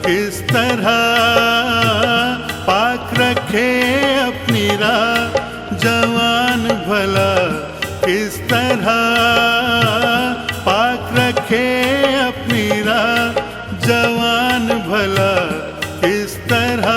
किस तरह पाक रखे अपनी राह जवान भला, किस तरह पाक रखे अपनी राह जवान भला, किस तरह।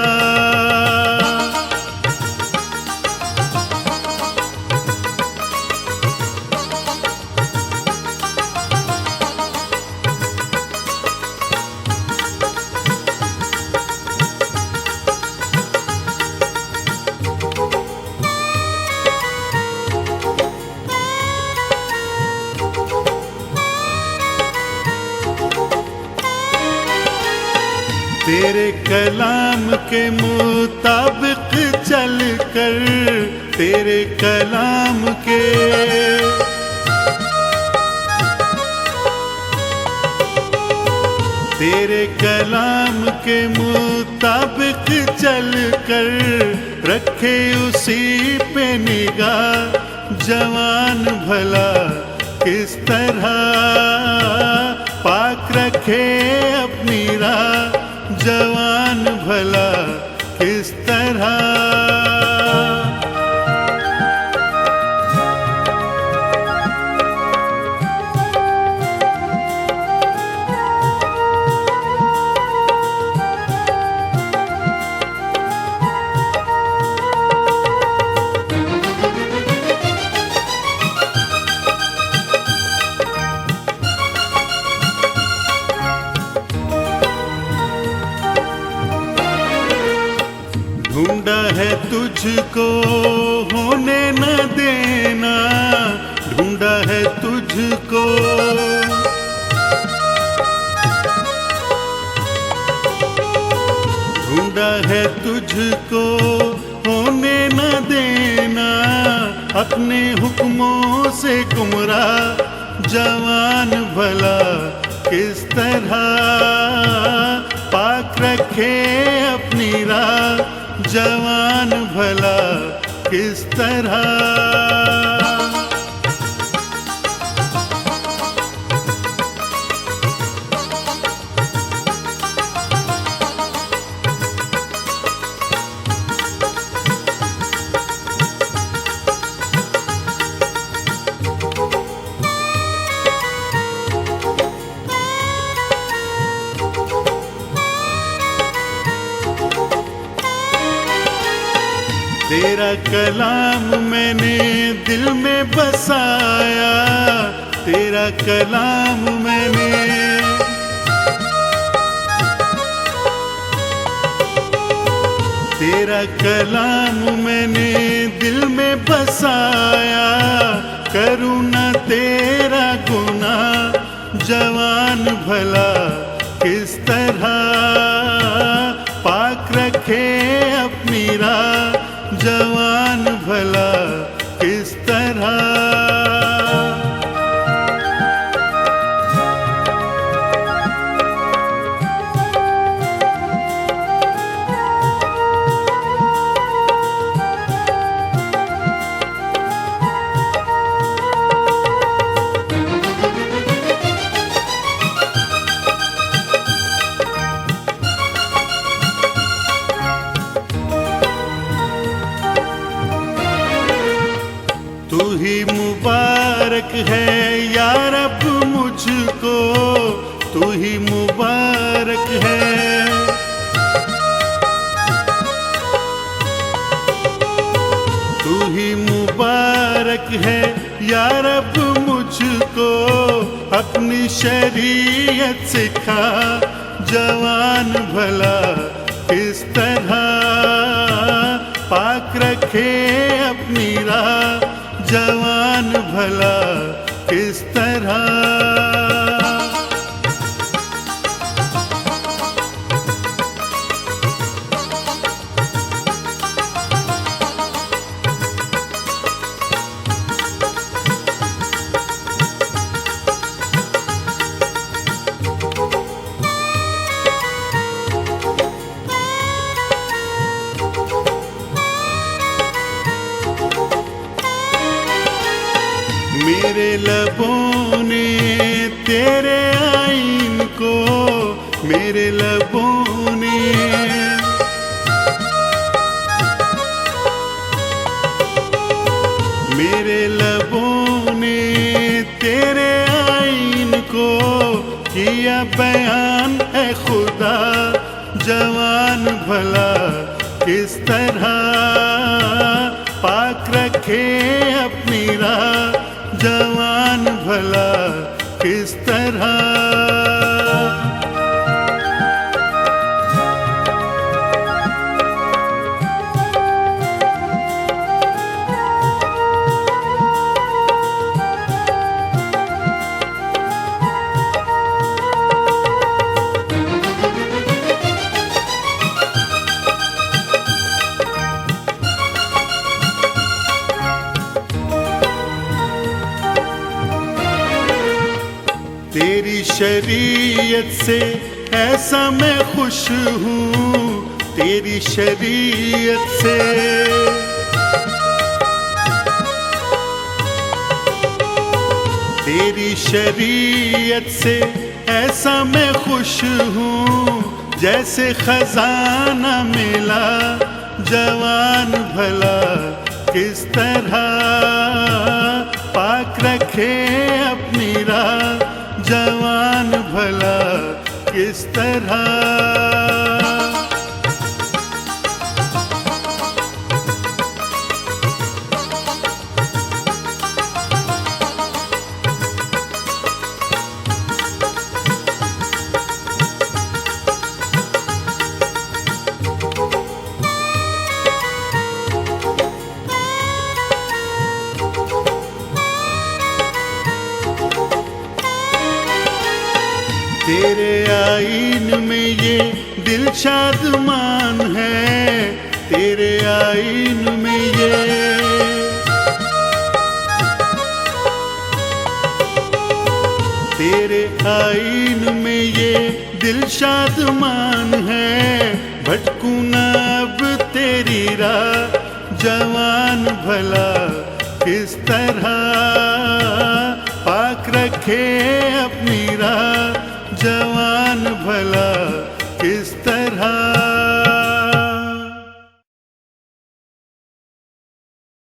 तेरे कलाम के मुताबिक चल कर, तेरे कलाम के तेरे कलाम के मुताबिक चल कर, रखे उसी पे निगाह जवान भला, किस तरह पाक रखे अपनी राह जवान भला, किस तरह। ढूंढा है तुझको होने न देना, ढूंढा है तुझको, ढूंढा है तुझको होने न देना, अपने हुक्मों से गुमराह जवान भला, किस तरह पाक रखे अपनी राह जवान भला, किस तरह। तेरा कलाम मैंने दिल में बसाया, तेरा कलाम मैंने तेरा कलाम मैंने दिल में बसाया, करूँ न तेरा गुनाह जवान भला, किस तरह पाक रखे अपनी राह जवान भला, किस तरह। तू ही मुबारक है या रब मुझको, तू ही मुबारक है, तू ही मुबारक है या रब मुझको, अपनी शरीयत सिखा जवान भला, किस तरह पाक रखे अपनी राह जवान भला, किस तरह। मेरे लबों ने लबों ने मेरे लबों ने तेरे आईन को किया बयान। है खुदा जवान भला किस तरह पाक रखे अपनी राह, जवान भला किस तरह। तेरी शरीयत से ऐसा मैं खुश हूँ, तेरी शरीयत से तेरी शरीयत से ऐसा मैं खुश हूँ, जैसे खजाना मिला जवान भला किस तरह पाक रखे अपनी राह, जवान भला किस तरह। तेरे आईन में ये दिल शादमान है, तेरे आईन में ये तेरे आईन में ये दिल शादमान है। भटकूं ना अब तेरी राह, जवान भला किस तरह पाक रखे अपनी राह, जवान भला